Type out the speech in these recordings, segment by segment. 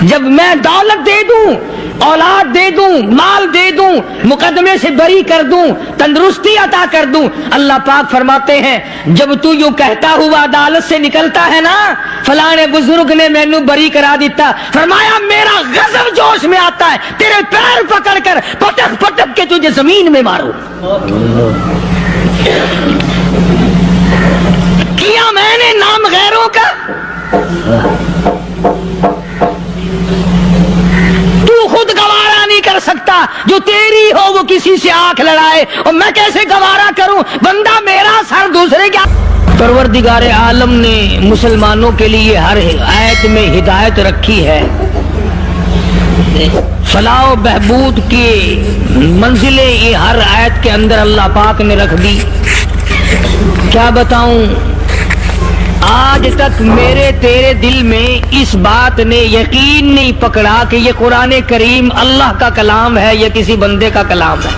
جب میں دولت دے دوں، اولاد دے دوں، مال دے دوں، مقدمے سے بری کر دوں، تندرستی عطا کر دوں، اللہ پاک فرماتے ہیں جب تو یوں کہتا ہوا عدالت سے نکلتا ہے نا فلاں بزرگ نے مینوں بری کرا دیتا، فرمایا میرا غضب جوش میں آتا ہے تیرے پیر پکڑ کر پٹک پٹک کے تجھے زمین میں ماروں۔ کیا میں نے نام غیروں کا؟ تو خود گوارا نہیں کر سکتا، جو تیری ہو وہ کسی سے آنکھ لڑائے، اور میں کیسے گوارا کروں؟ بندہ میرا سر دوسرے کیا؟ پروردگار عالم نے مسلمانوں کے لیے ہر آیت میں ہدایت رکھی ہے، فلاح و بہبود کی منزلیں یہ ہر آیت کے اندر اللہ پاک نے رکھ دی۔ کیا بتاؤں، آج تک میرے تیرے دل میں اس بات نے یقین نہیں پکڑا کہ یہ قرآن کریم اللہ کا کلام ہے یا کسی بندے کا کلام ہے۔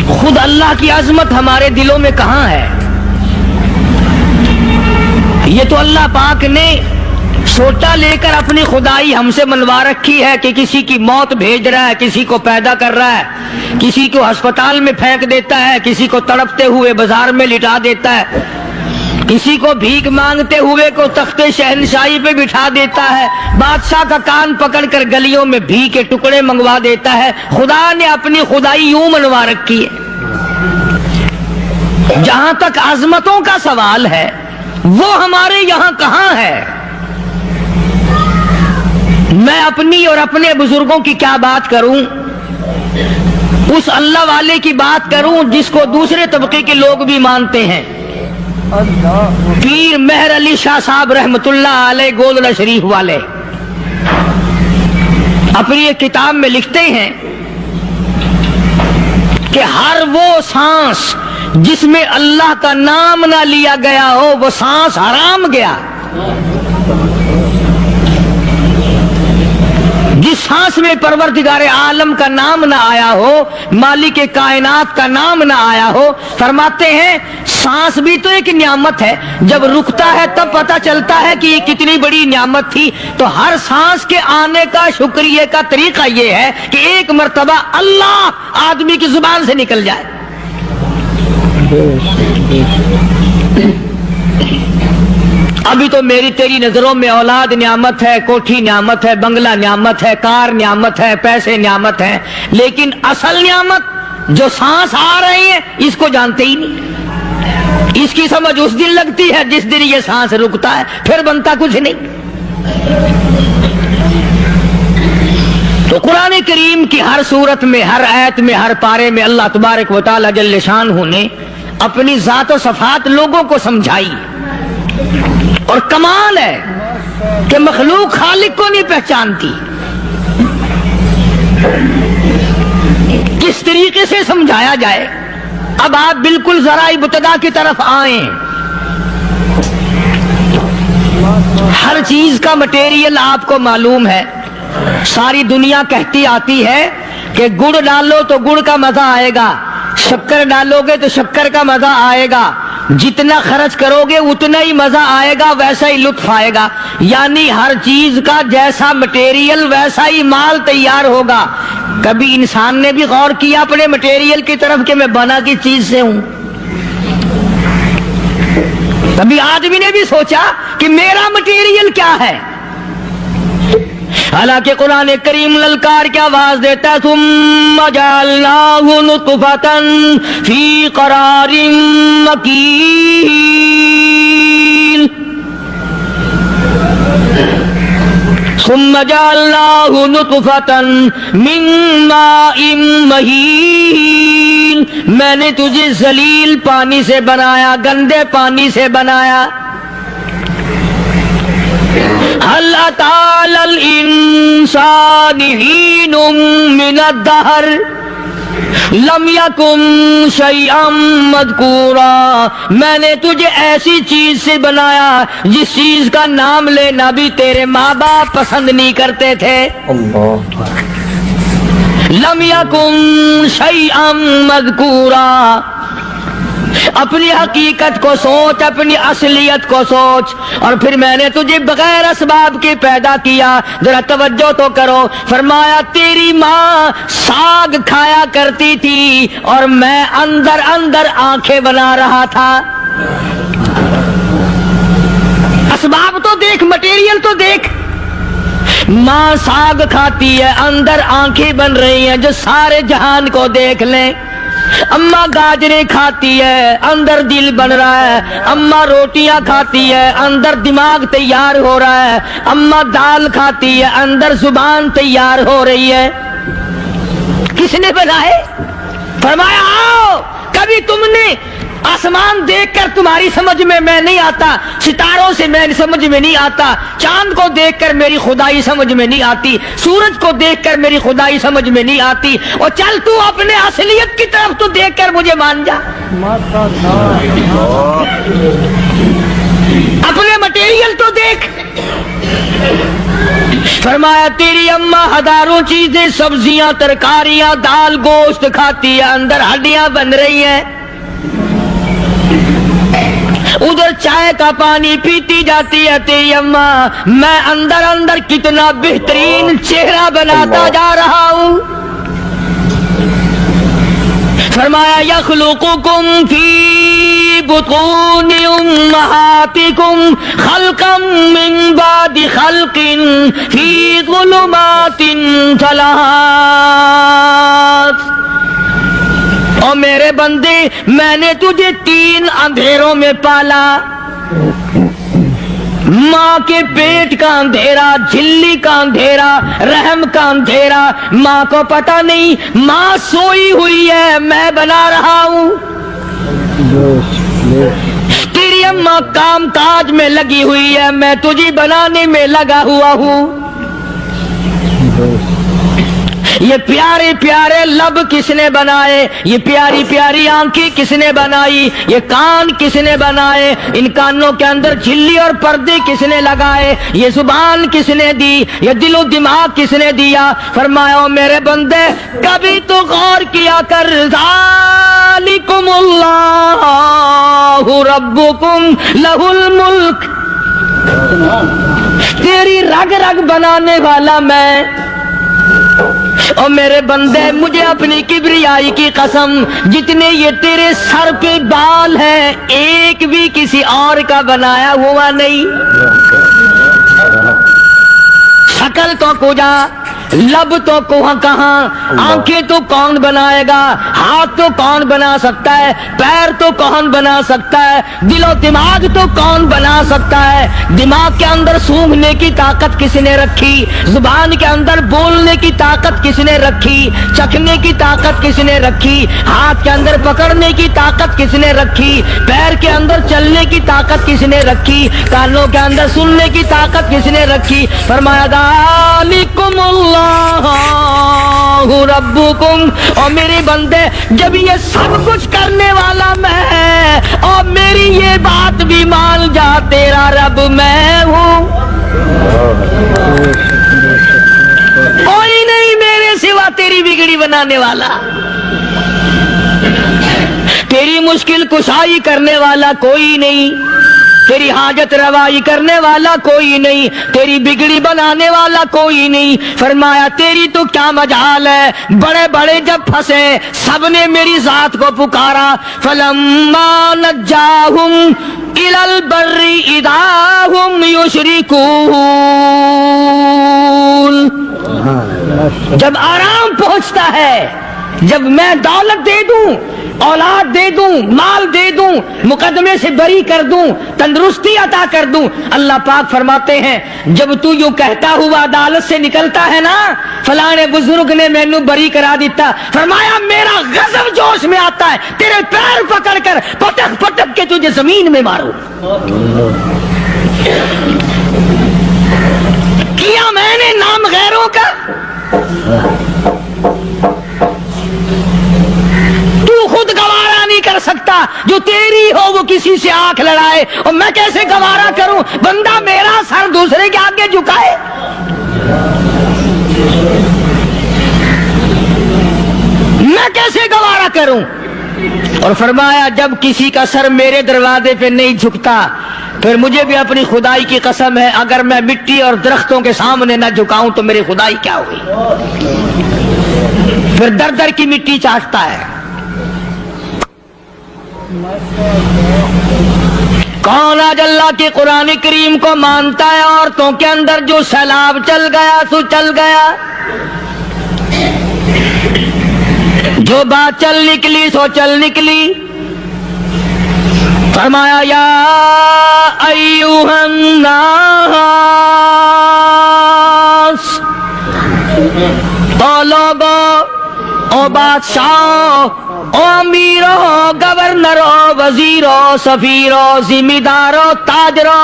خود اللہ کی عظمت ہمارے دلوں میں کہاں ہے؟ یہ تو اللہ پاک نے سوٹا لے کر اپنی خدائی ہم سے منوا رکھی ہے کہ کسی کی موت بھیج رہا ہے، کسی کو پیدا کر رہا ہے، کسی کو ہسپتال میں پھینک دیتا ہے، کسی کو تڑپتے ہوئے بازار میں لٹا دیتا ہے، کسی کو بھیک مانگتے ہوئے کو تخت شہنشاہی پہ بٹھا دیتا ہے، بادشاہ کا کان پکڑ کر گلیوں میں بھیک کے ٹکڑے منگوا دیتا ہے۔ خدا نے اپنی خدائی یوں منوا رکھی ہے۔ جہاں تک عظمتوں کا سوال ہے وہ ہمارے یہاں کہاں ہے؟ میں اپنی اور اپنے بزرگوں کی کیا بات کروں، اس اللہ والے کی بات کروں جس کو دوسرے طبقے کے لوگ بھی مانتے ہیں۔ پیر مہر علی شاہ صاحب رحمت اللہ علیہ گولڑا شریف والے اپنی ایک کتاب میں لکھتے ہیں کہ ہر وہ سانس جس میں اللہ کا نام نہ لیا گیا ہو وہ سانس حرام گیا۔ جس سانس میں پروردگار عالم کا نام نہ آیا ہو، مالک کائنات کا نام نہ آیا ہو، فرماتے ہیں سانس بھی تو ایک نعمت ہے، جب رکتا ہے تب پتہ چلتا ہے کہ یہ کتنی بڑی نعمت تھی۔ تو ہر سانس کے آنے کا شکریہ کا طریقہ یہ ہے کہ ایک مرتبہ اللہ آدمی کی زبان سے نکل جائے۔ ابھی تو میری تیری نظروں میں اولاد نعمت ہے، کوٹھی نعمت ہے، بنگلہ نعمت ہے، کار نعمت ہے، پیسے نعمت ہے، لیکن اصل نعمت جو سانس آ رہی ہے اس کو جانتے ہی نہیں۔ اس کی سمجھ اس دن لگتی ہے جس دن یہ سانس رکتا ہے، پھر بنتا کچھ نہیں۔ تو قرآن کریم کی ہر صورت میں، ہر آیت میں، ہر پارے میں اللہ تبارک و تعالی جل شانہ نے اپنی ذات و صفات لوگوں کو سمجھائی۔ اور کمال ہے کہ مخلوق خالق کو نہیں پہچانتی۔ کس طریقے سے سمجھایا جائے؟ اب آپ بالکل ذرا ابتدا کی طرف آئیں۔ ہر چیز کا مٹیریل آپ کو معلوم ہے۔ ساری دنیا کہتی آتی ہے کہ گڑ ڈالو تو گڑ کا مزہ آئے گا، شکر ڈالو گے تو شکر کا مزہ آئے گا، جتنا خرچ کرو گے اتنا ہی مزہ آئے گا، ویسا ہی لطف آئے گا۔ یعنی ہر چیز کا جیسا مٹیریل ویسا ہی مال تیار ہوگا۔ کبھی انسان نے بھی غور کیا اپنے مٹیریل کی طرف کہ میں بنا کی چیز سے ہوں؟ کبھی آدمی نے بھی سوچا کہ میرا مٹیریل کیا ہے؟ حالانکہ قرآن کریم للکار کی آواز دیتا ہے ثم جعلناہ نطفۃ فی قرار مکین، ثم جعلناہ نطفۃ من ماء مہین، میں نے تجھے ذلیل پانی سے بنایا، گندے پانی سے بنایا۔ هل أتى على الإنسان حين من الدهر لم يكن شيئا مذكورا، میں نے تجھے ایسی چیز سے بنایا جس چیز کا نام لینا بھی تیرے ماں باپ پسند نہیں کرتے تھے۔ لم يكن شيئا مذكورا، اپنی حقیقت کو سوچ، اپنی اصلیت کو سوچ. اور پھر میں نے تجھے بغیر اسباب کے پیدا کیا. ذرا توجہ تو کرو. فرمایا تیری ماں ساگ کھایا کرتی تھی اور میں اندر اندر آنکھیں بنا رہا تھا. اسباب تو دیکھ، مٹیریل تو دیکھ. ماں ساگ کھاتی ہے، اندر آنکھیں بن رہی ہیں جو سارے جہان کو دیکھ لیں. اماں گاجریں کھاتی ہے، اندر دل بن رہا ہے. اماں روٹیاں کھاتی ہے، اندر دماغ تیار ہو رہا ہے. اماں دال کھاتی ہے، اندر زبان تیار ہو رہی ہے. کس نے بنائے؟ فرمایا آؤ. کبھی تم نے آسمان دیکھ کر تمہاری سمجھ میں نہیں آتا، ستاروں سے میں سمجھ میں نہیں آتا، چاند کو دیکھ کر میری خدائی سمجھ میں نہیں آتی، سورج کو دیکھ کر میری خدائی سمجھ میں نہیں آتی. اور چل تو اپنے اصلیت کی طرف تو دیکھ کر مجھے مان جا. اپنے مٹیریل تو دیکھ. فرمایا تیری اماں ہزاروں چیزیں، سبزیاں، ترکاریاں، دال، گوشت کھاتی ہے، اندر ہڈیاں بن رہی ہیں. ادھر چائے کا پانی پیتی جاتی ہے تیری اماں، میں اندر اندر کتنا بہترین چہرہ بناتا جا رہا ہوں. فرمایا یخلقکم فی بطون امہاتکم خلقا من بعد خلق فی ظلمات ثلاث. اور میرے بندے میں نے تجھے 3 اندھیروں میں پالا. ماں کے پیٹ کا اندھیرا، جھلی کا اندھیرا، رحم کا اندھیرا. ماں کو پتہ نہیں ماں سوئی ہوئی ہے، میں بنا رہا ہوں. تیری اماں کام کاج میں لگی ہوئی ہے، میں تجھے بنانے میں لگا ہوا ہوں. یہ پیارے پیارے لب کس نے بنائے؟ یہ پیاری پیاری آنکھیں کس نے بنائی؟ یہ کان کس نے بنائے؟ ان کانوں کے اندر جھلی اور پردے کس نے لگائے؟ یہ زبان کس نے دی؟ یہ دل و دماغ کس نے دیا؟ فرمایا میرے بندے کبھی تو غور کیا کر. ذالکم اللہ ربکم لہ الملک. تیری رگ رگ بنانے والا میں. اور میرے بندے مجھے اپنی کبریائی کی قسم، جتنے یہ تیرے سر پہ بال ہیں ایک بھی کسی اور کا بنایا ہوا نہیں. شکل تو کجا، لب تو کہاں، آنکھیں تو کون بنائے گا، ہاتھ تو کون بنا سکتا ہے، پیر تو کون بنا سکتا ہے، دل و دماغ تو کون بنا سکتا ہے. دماغ کے اندر سونگھنے کی طاقت کس نے رکھی؟ زبان کے اندر بولنے کی طاقت کس نے رکھی؟ چکھنے کی طاقت کس نے رکھی؟ ہاتھ کے اندر پکڑنے کی طاقت کس نے رکھی؟ پیر کے اندر چلنے کی طاقت کس نے رکھی؟ کانوں کے اندر سننے کی طاقت کس نے رکھی؟ فرمایا ذالکم اللہ ربکم. اور میرے بندے جب یہ سب کچھ کرنے والا میں اور میری یہ بات بھی مان جا تیرا رب میں ہوں. کوئی نہیں میرے سوا تیری بگڑی بنانے والا، تیری مشکل کشائی کرنے والا کوئی نہیں، تیری حاجت روائی کرنے والا کوئی نہیں، تیری بگڑی بنانے والا کوئی نہیں. فرمایا تیری تو کیا مجال ہے. بڑے بڑے جب پھنسے سب نے میری ذات کو پکارا. فلما نجاہم الی البر اذا ہم یشرکون. جب آرام پہنچتا ہے، جب میں دولت دے دوں، اولاد دے دوں، مال دے دوں، مقدمے سے بری کر دوں، تندرستی عطا کر دوں، اللہ پاک فرماتے ہیں جب تو یوں کہتا ہوا عدالت سے نکلتا ہے نا فلاں بزرگ نے مینوں بری کرا دیتا، فرمایا میرا غضب جوش میں آتا ہے تیرے پیر پکڑ کر پٹک پٹک کے تجھے زمین میں ماروں. کیا میں نے نام غیروں کا؟ تو خود گوارا نہیں کر سکتا، جو تیری ہو وہ کسی سے آنکھ لڑائے، اور میں کیسے گوارا کروں بندہ میرا سر دوسرے کے آگے جھکائے؟ میں کیسے گوارا کروں؟ اور فرمایا جب کسی کا سر میرے دروازے پہ نہیں جھکتا پھر مجھے بھی اپنی خدائی کی قسم ہے اگر میں مٹی اور درختوں کے سامنے نہ جھکاؤں تو میری خدائی کیا ہوئی؟ پھر در در کی مٹی چاٹتا ہے۔ کون آج اللہ کی قرآن کریم کو مانتا ہے؟ عورتوں کے اندر جو سیلاب چل گیا سو چل گیا، جو بات چل نکلی سو چل نکلی۔ فرمایا یا ایھا الناس، او لوگو، او بادشاہ، او امیرو، گورنرو، وزیرو، سفیرو، ذمہ دارو، تاجرو،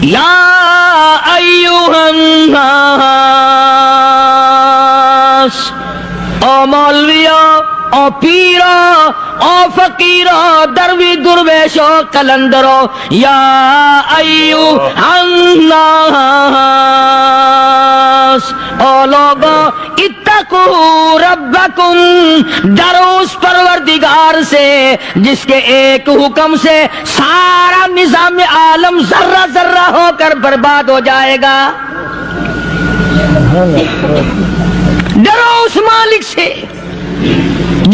یا ایھا الناس، او مولویو، او پیرو، او فقیرو، دروی درویشو، کلندرو، یا ایھا الناس، او لوگو، اتقوا ربکم، ڈرو اس پروردگار سے جس کے ایک حکم سے سارا نظام عالم ذرہ ذرہ ہو کر برباد ہو جائے گا۔ ڈرو اس مالک سے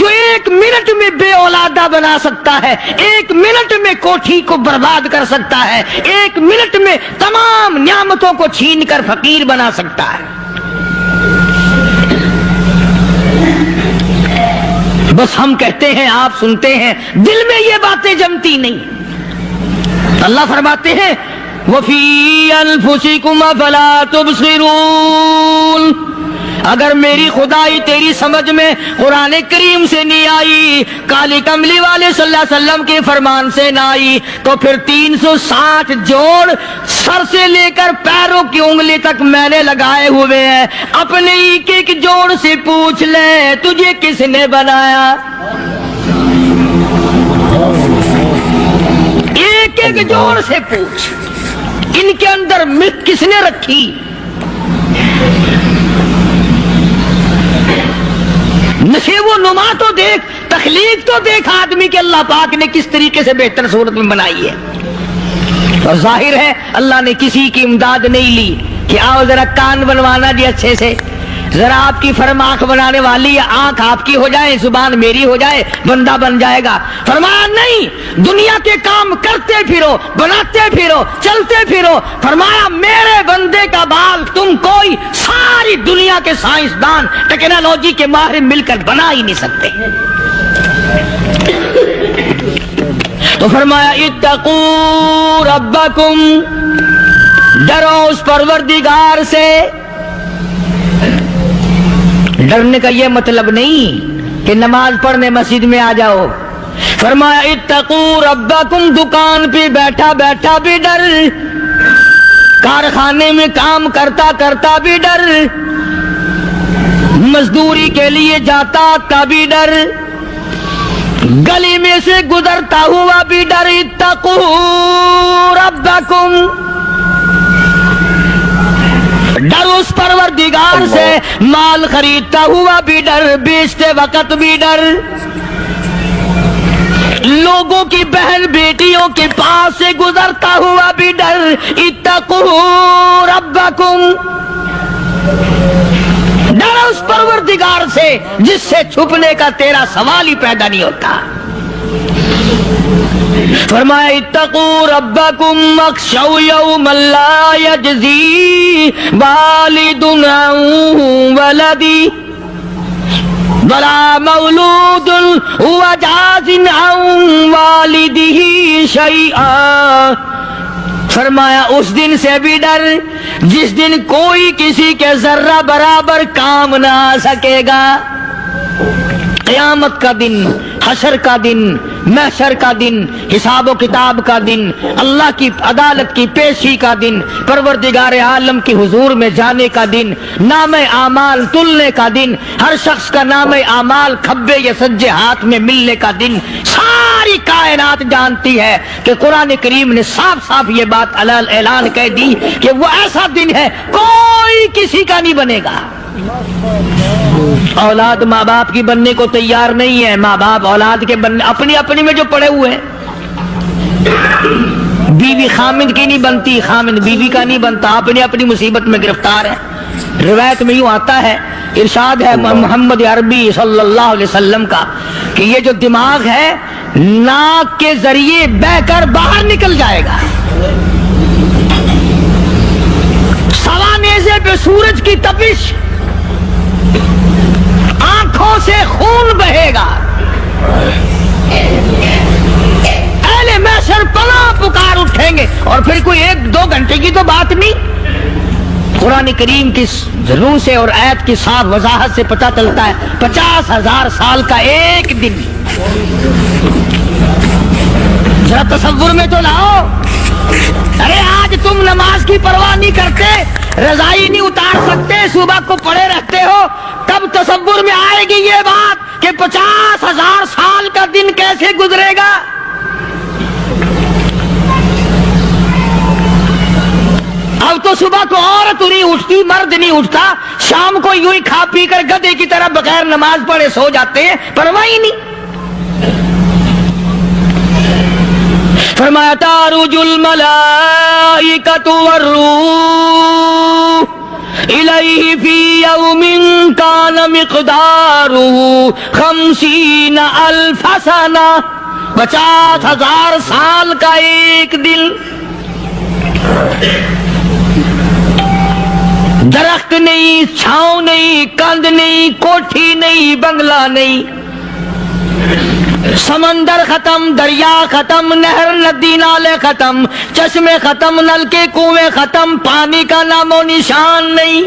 جو ایک منٹ میں بے اولادہ بنا سکتا ہے، ایک منٹ میں کوٹھی کو برباد کر سکتا ہے، ایک منٹ میں تمام نعمتوں کو چھین کر فقیر بنا سکتا ہے۔ بس ہم کہتے ہیں، آپ سنتے ہیں، دل میں یہ باتیں جمتی نہیں۔ اللہ فرماتے ہیں وَفِي أَنفُسِكُمْ أَفَلَا تُبْصِرُونَ، اگر میری خدائی تیری سمجھ میں قرآن کریم سے نہیں آئی، کالی کملی والے صلی اللہ علیہ وسلم کے فرمان سے نہ آئی، تو پھر 360 جوڑ سر سے لے کر پیروں کی انگلی تک میں نے لگائے ہوئے ہیں، اپنے ایک ایک جوڑ سے پوچھ لے تجھے کس نے بنایا؟ ایک ایک جوڑ سے پوچھ، ان کے اندر ملک کس نے رکھی؟ نشیب و نما تو دیکھ، تخلیق تو دیکھ آدمی کے اللہ پاک نے کس طریقے سے بہتر صورت میں بنائی ہے۔ اور ظاہر ہے اللہ نے کسی کی امداد نہیں لی کہ آؤ ذرا کان بنوانا جی اچھے سے، ذرا آپ کی فرم آنکھ بنانے والی ہے، آنکھ آپ کی ہو جائے، زبان میری ہو جائے، بندہ بن جائے گا۔ فرمایا نہیں، دنیا کے کام کرتے پھرو، بناتے پھرو، چلتے پھرو۔ فرمایا میرے بندے کا بال تم کوئی ساری دنیا کے سائنسدان ٹیکنالوجی کے ماہر مل کر بنا ہی نہیں سکتے۔ تو فرمایا اتقوا ربکم، ڈرو اس پروردگار سے۔ ڈرنے کا یہ مطلب نہیں کہ نماز پڑھنے مسجد میں آ جاؤ۔ فرمایا اتقوا ربکم، دکان پہ بیٹھا بیٹھا بھی ڈر، کارخانے میں کام کرتا کرتا بھی ڈر، مزدوری کے لیے جاتا کا بھی ڈر، گلی میں سے گزرتا ہوا بھی ڈر۔ اتقوا ربکم، ڈر اس پروردگار سے، مال خریدتا ہوا بھی ڈر، بیچتے وقت بھی ڈر، لوگوں کی بہن بیٹیوں کے پاس سے گزرتا ہوا بھی ڈر۔ اتقوا ربکم، ڈر اس پروردگار سے جس سے چھپنے کا تیرا سوال ہی پیدا نہیں ہوتا۔ فرمایا اتقوا ربکم واخشوا یوما لا یجزی والد عن ولدی ولا مولود هو جاز عن والدہ شیئا۔ فرمایا اس دن سے بھی ڈر جس دن کوئی کسی کے ذرہ برابر کام نہ آ سکے گا۔ قیامت کا دن، حشر کا دن، محشر کا دن، حساب و کتاب کا دن، اللہ کی عدالت کی پیشی کا دن، پروردگار عالم کی حضور میں جانے کا دن، نام اعمال تلنے کا دن، ہر شخص کا نام اعمال کھبے یا سجے ہاتھ میں ملنے کا دن۔ ساری کائنات جانتی ہے کہ قرآن کریم نے صاف صاف یہ بات اعلان کہہ دی کہ وہ ایسا دن ہے کوئی کسی کا نہیں بنے گا۔ اولاد ماں باپ کی بننے کو تیار نہیں ہے، ماں باپ اولاد کے بننے اپنی اپنی میں جو پڑے ہوئے ہیں۔ بیوی خامد کی نہیں بنتی، خامد بیوی کا نہیں بنتا، اپنی اپنی مصیبت میں گرفتار ہے۔ روایت میں یوں آتا ہے، ارشاد ہے محمد عربی صلی اللہ علیہ وسلم کا کہ یہ جو دماغ ہے ناک کے ذریعے بہہ کر باہر نکل جائے گا، سوا نیزے پہ سورج کی تپش، آنکھوں سے خون بہے گا، اہل محشر پناہ پکار اٹھیں گے، اور پھر کوئی 1-2 گھنٹے کی تو بات نہیں۔ قرآن کریم کی ضرور سے اور آیت کی صاف وضاحت سے پتہ چلتا ہے 50,000 سال کا ایک دن۔ ذرا تصور میں تو لاؤ، ارے آج تم نماز کی پرواہ نہیں کرتے، رضائی نہیں اتار سکتے، صبح کو پڑے رہتے ہو، کب تصور میں آئے گی یہ بات کہ 50,000 سال کا دن کیسے گزرے گا؟ اب تو صبح کو عورت نہیں اٹھتی، مرد نہیں اٹھتا، شام کو یوں ہی کھا پی کر گدھے کی طرح بغیر نماز پڑھے سو جاتے ہیں، پرواہ ہی نہیں۔ فرمایا تعرج الملائکۃ والروح الیہ فی یوم کان مقدارہ 50,000 سنہ، 50,000 سال کا ایک دن۔ درخت نہیں، چھاؤں نہیں، کند نہیں، کوٹھی نہیں، بنگلہ نہیں، سمندر ختم، دریا ختم، نہر ندی نالے ختم، چشمے ختم، نل کے کنویں ختم، پانی کا نام و نشان نہیں۔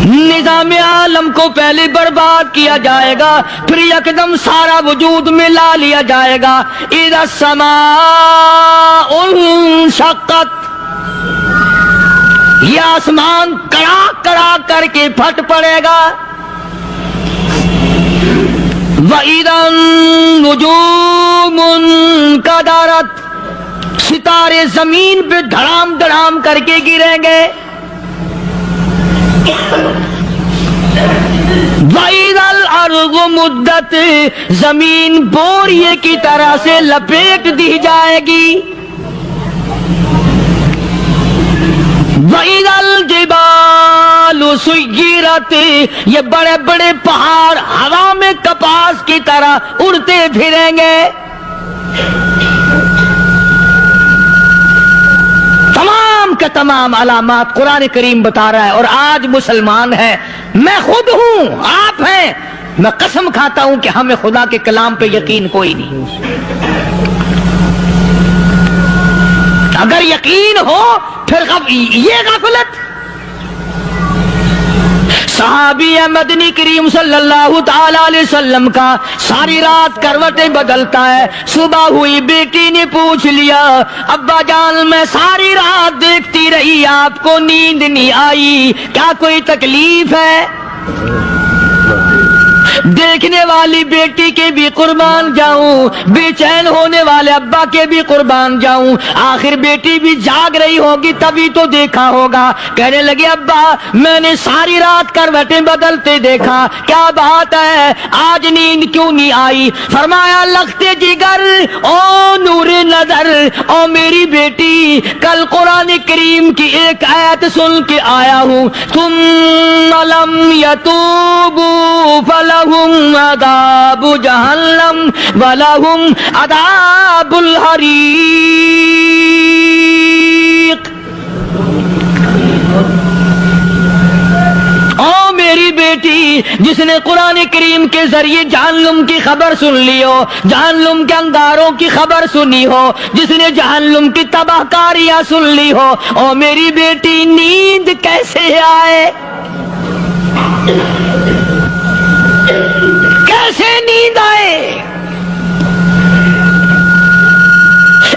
نظام عالم کو پہلے برباد کیا جائے گا، پھر یکدم سارا وجود ملا لیا جائے گا۔ اذا السماء انشقت، یہ آسمان کڑاک کڑاک کر کے پھٹ پڑے گا۔ وَإِذَا النُّجُومُ انْكَدَرَتْ، ستارے زمین پہ دھڑام دھڑام کر کے گریں گے۔ وَإِذَا الْأَرْضُ مُدَّتْ، زمین بوریے کی طرح سے لپیٹ دی جائے گی۔ وَإِذَا الْجِبَالُ سُيِّرَتْ، یہ بڑے بڑے پہاڑ ہوا میں کپاس کی طرح اڑتے پھریں گے۔ تمام کے تمام علامات قرآن کریم بتا رہا ہے، اور آج مسلمان ہے، میں خود ہوں، آپ ہیں، میں قسم کھاتا ہوں کہ ہمیں خدا کے کلام پہ یقین کوئی نہیں۔ اگر یقین ہو پھر یہ غفلت۔ صحابی مدنی کریم صلی اللہ تعالی علیہ وسلم کا ساری رات کروٹیں بدلتا ہے، صبح ہوئی بیٹی نے پوچھ لیا، ابا جان میں ساری رات دیکھتی رہی، آپ کو نیند نہیں آئی، کیا کوئی تکلیف ہے؟ دیکھنے والی بیٹی کے بھی قربان جاؤں، بے چین ہونے والے ابا کے بھی قربان جاؤں، آخر بیٹی بھی جاگ رہی ہوگی تبھی تو دیکھا ہوگا۔ کہنے لگے ابا میں نے ساری رات کروٹیں بدلتے دیکھا، کیا بات ہے آج نیند کیوں نہیں آئی؟ فرمایا لختے جگر او نور نظر، او میری بیٹی کل قرآن کریم کی ایک آیت سن کے آیا ہوں، ثم لم یتوبوا فلہم عذاب جہنم ولہم عذاب الحریق۔ او میری بیٹی جس نے قرآن کریم کے ذریعے جہنم کی خبر سن لی ہو، جہنم کے انگاروں کی خبر سنی ہو، جس نے جہنم کی تباہ کاریاں سن لی ہو، او میری بیٹی نیند کیسے آئے؟ کیسے نیند آئے؟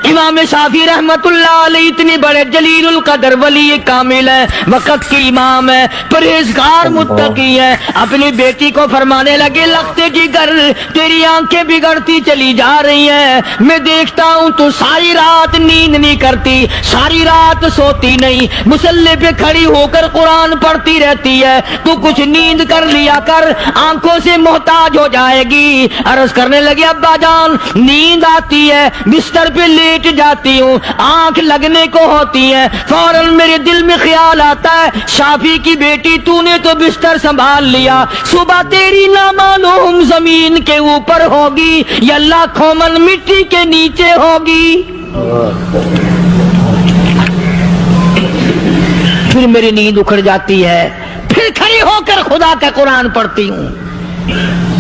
امام شافعی رحمت اللہ علیہ اتنے بڑے جلیل القدر ولی کامل ہیں، وقت کے امام ہیں، پرہیزگار متقی ہیں، اپنی بیٹی کو فرمانے لگے لگتے جگر تیری آنکھیں بگڑتی چلی جا رہی ہیں، میں دیکھتا ہوں تو ساری رات نیند نہیں کرتی، ساری رات سوتی نہیں، مصلی پہ کھڑی ہو کر قرآن پڑھتی رہتی ہے، تو کچھ نیند کر لیا کر، آنکھوں سے محتاج ہو جائے گی۔ عرض کرنے لگے ابا جان نیند آتی ہے، بستر پہ لیٹ جاتی ہوں، آنکھ لگنے کو ہوتی ہے، فوراً میرے دل میں خیال آتا ہے شافی کی بیٹی تو نے تو بستر سنبھال لیا، صبح تیری نہ معلوم زمین کے اوپر ہوگی یا لاکھوں من مٹی کے نیچے ہوگی۔ پھر میری نیند اکھڑ جاتی ہے، پھر کھڑی ہو کر خدا کا قرآن پڑھتی ہوں۔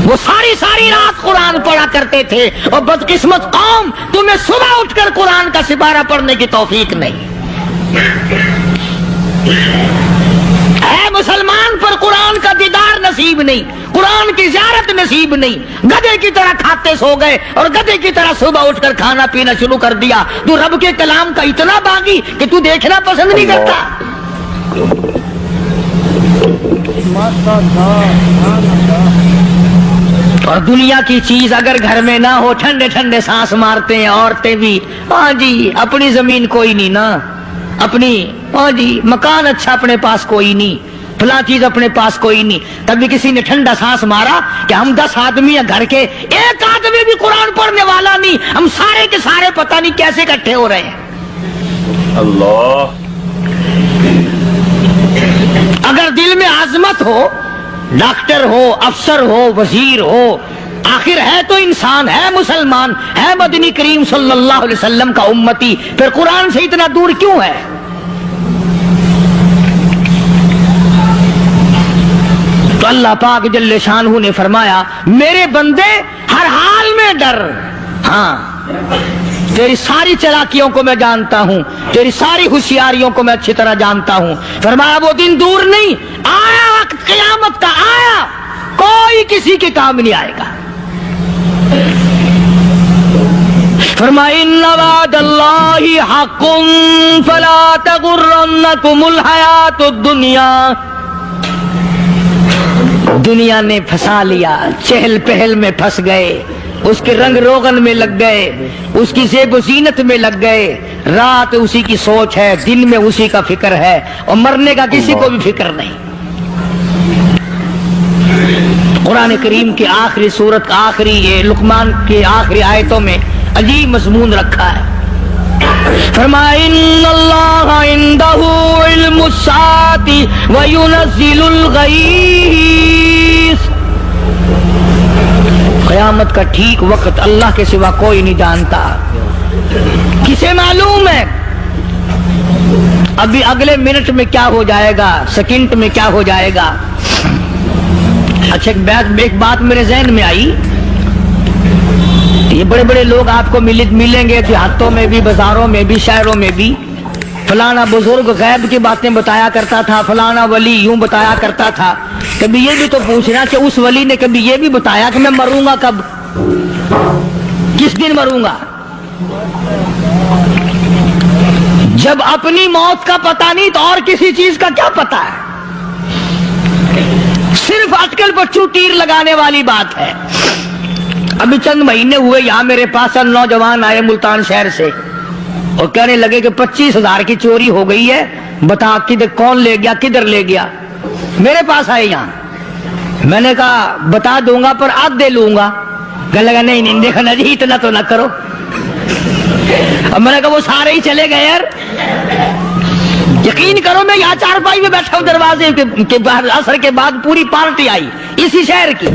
وہ ساری رات قرآن پڑھا کرتے تھے، اور بدقسمت قوم تمہیں صبح اٹھ کر قرآن کا سپارہ پڑھنے کی توفیق نہیں ہے۔ مسلمان پر قرآن کا دیدار نصیب نہیں، قرآن کی زیارت نصیب نہیں، گدھے کی طرح کھاتے سو گئے اور گدھے کی طرح صبح اٹھ کر کھانا پینا شروع کر دیا۔ تو رب کے کلام کا اتنا باغی کہ تو دیکھنا پسند نہیں کرتا۔ اور دنیا کی چیز اگر گھر میں نہ ہو، ٹھنڈے ٹھنڈے سانس مارتے ہیں عورتیں بھی، ہاں جی اپنی زمین کوئی نہیں نا، اپنی ہاں جی مکان اچھا اپنے پاس کوئی نہیں، فلاں چیز اپنے پاس کوئی نہیں۔ کبھی کسی نے ٹھنڈا سانس مارا کہ ہم 10 آدمی ہیں گھر کے، ایک آدمی بھی قرآن پڑھنے والا نہیں، ہم سارے کے سارے پتہ نہیں کیسے اکٹھے ہو رہے ہیں۔ اللہ اگر دل میں عظمت ہو، ڈاکٹر ہو، افسر ہو، وزیر ہو، آخر ہے تو انسان، ہے مسلمان، ہے مدنی کریم صلی اللہ علیہ وسلم کا امتی، پھر قرآن سے اتنا دور کیوں ہے؟ تو اللہ پاک جل شانہ نے فرمایا میرے بندے ہر حال میں ڈر، ہاں تیری ساری چلاکیوں کو میں جانتا ہوں، تیری ساری ہوشیاریوں کو میں اچھی طرح جانتا ہوں۔ فرمایا وہ دن دور نہیں، آیا وقت قیامت کا، آیا، کوئی کسی کے کام نہیں آئے گا۔ فرمایا ان وعد اللہ حق فلا تغرنکم الحیات الدنیا۔ دنیا نے پھنسا لیا، چہل پہل میں پھنس گئے، اس کے رنگ روغن میں لگ گئے، اس کی زیب و زینت میں لگ گئے، رات اسی کی سوچ ہے، دن میں اسی کا فکر ہے، اور مرنے کا کسی کو بھی فکر نہیں۔ قرآن کریم کی آخری سورت کا آخری یہ لقمان کی آخری آیتوں میں عجیب مضمون رکھا ہے۔ فرمایا ان اللہ عندہ علم الساعۃ وینزل الغیث۔ قیامت کا ٹھیک وقت اللہ کے سوا کوئی نہیں جانتا، کسے معلوم ہے ابھی اگلے منٹ میں کیا ہو جائے گا، سیکنڈ میں کیا ہو جائے گا۔ اچھا ایک بات میرے ذہن میں آئی، یہ بڑے بڑے لوگ آپ کو ملیں گے دیہاتوں میں بھی، بازاروں میں بھی، شہروں میں بھی، فلانا بزرگ غیب کی باتیں بتایا کرتا تھا، فلانا ولی یوں بتایا کرتا تھا۔ کبھی یہ بھی تو پوچھنا کہ اس ولی نے کبھی یہ بھی بتایا کہ میں مروں گا کب، کس دن مروں گا؟ جب اپنی موت کا پتہ نہیں تو اور کسی چیز کا کیا پتہ ہے؟ صرف اٹکل بچوں تیر لگانے والی بات ہے۔ ابھی چند مہینے ہوئے یہاں میرے پاس نوجوان آئے ملتان شہر سے، اور کہنے لگے کہ 25,000 کی چوری ہو گئی ہے، بتا کدھر کون لے گیا، کدھر لے گیا۔ میرے پاس آئے یہاں، میں نے کہا بتا دوں گا پر آدھے لوں گا۔ کہنے لگا نہیں دیکھنا جی اتنا تو نہ کرو۔ اب میں نے کہا وہ سارے ہی چلے گئے یار، یقین کرو میں یہاں چارپائی میں بیٹھا ہوں دروازے کے باہر، عصر کے بعد پوری پارٹی آئی اسی شہر کی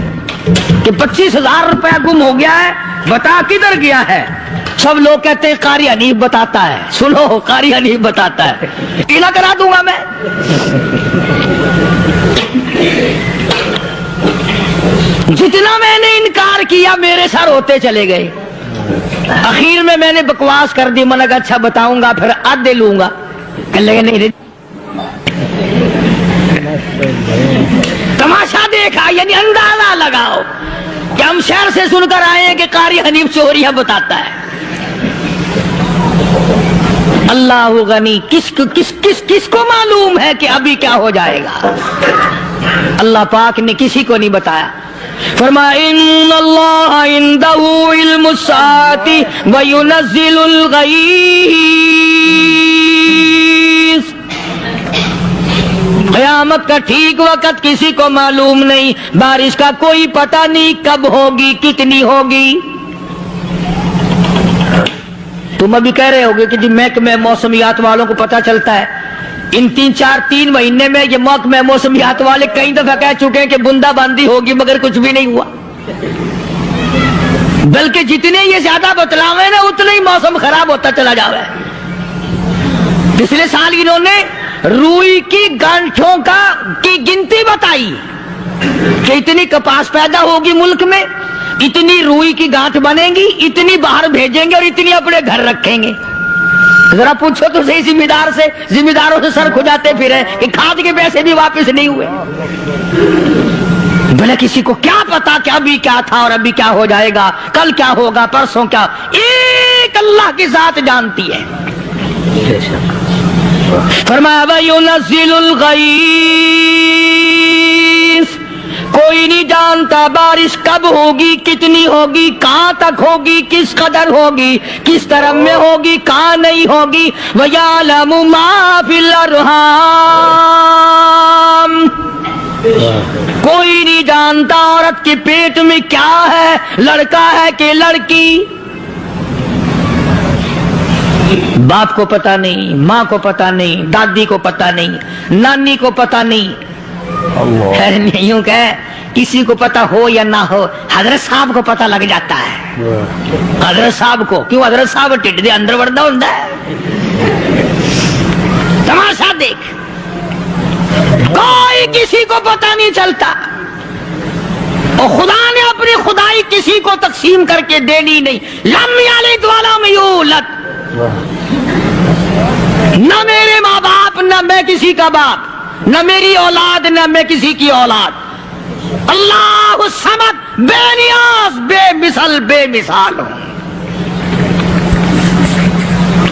کہ 25,000 روپیہ گم ہو گیا ہے، بتا کدھر گیا ہے۔ سب لوگ کہتے ہیں قاری حنیف بتاتا ہے، سنو قاری حنیف بتاتا ہے، ٹیلا کرا دوں گا میں۔ جتنا میں نے انکار کیا میرے سر ہوتے چلے گئے، اخیر میں نے بکواس کر دی، میں نے کہا اچھا بتاؤں گا پھر آدھے لوں گا۔ کہنے لگے نہیں، تماشا دیکھا یعنی اندازہ لگاؤ کہ ہم شہر سے سن کر آئے ہیں کہ قاری حنیف چوریاں بتاتا ہے۔ اللہ غنی، کس کو معلوم ہے کہ ابھی کیا ہو جائے گا؟ اللہ پاک نے کسی کو نہیں بتایا۔ فرمایا ان اللہ عندہ علم الساعۃ وینزل الغیث، قیامت کا ٹھیک وقت کسی کو معلوم نہیں، بارش کا کوئی پتہ نہیں کب ہوگی، کتنی ہوگی۔ تم ابھی کہہ رہے ہوگے کہ جی محکمہ موسمیات والوں کو پتہ چلتا ہے، ان تین مہینے میں یہ محکمہ موسمیات والے کئی دفعہ کہہ چکے ہیں کہ بندہ باندی ہوگی، مگر کچھ بھی نہیں ہوا، بلکہ جتنے یہ زیادہ بتلاوے نا اتنا ہی موسم خراب ہوتا چلا جاوے۔ پچھلے سال انہوں نے روئی کی گانٹھوں کی گنتی بتائی کہ اتنی کپاس پیدا ہوگی ملک میں، اتنی روئی کی گانٹھ بنے گی، اتنی باہر بھیجیں گے اور اتنی اپنے گھر رکھیں گے۔ ذرا پوچھو تو صحیح ذمہ داروں سے سر کھجاتے پھرے کہ کھاد کے پیسے بھی واپس نہیں ہوئے۔ بھلے کسی کو کیا پتا کہ ابھی کیا تھا اور ابھی کیا ہو جائے گا، کل کیا ہوگا، پرسوں کیا، ایک اللہ کی ذات جانتی ہے۔ فرمایا وَيُنَزِّلُ الْغَيْثَ، کوئی نہیں جانتا بارش کب ہوگی، کتنی ہوگی، کہاں تک ہوگی، کس قدر ہوگی، کس طرح میں ہوگی، کہاں نہیں ہوگی۔ وَيَعْلَمُ مَا فِي الْأَرْحَامِ، کوئی نہیں جانتا عورت کے پیٹ میں کیا ہے، لڑکا ہے کہ لڑکی۔ باپ کو پتا نہیں، ماں کو پتا نہیں، دادی کو پتا نہیں، نانی کو پتا نہیں، یوں کہ کسی کو پتا ہو یا نہ ہو، حضرت صاحب کو پتا لگ جاتا ہے۔ حضرت صاحب کو کیوں؟ حضرت صاحب ٹھڈ دے اندر وڑدا ہوندا ہے۔ تماشا دیکھ، کوئی کسی کو پتا نہیں چلتا، اور خدا نے اپنی خدائی کسی کو تقسیم کر کے دینی نہیں۔ لم یلد ولم یولد، نہ میرے ماں باپ، نہ میں کسی کا باپ، نہ میری اولاد، نہ میں کسی کی اولاد۔ اللہ الصمد، بے نیاز، بے مثل، بے مثال ہوں،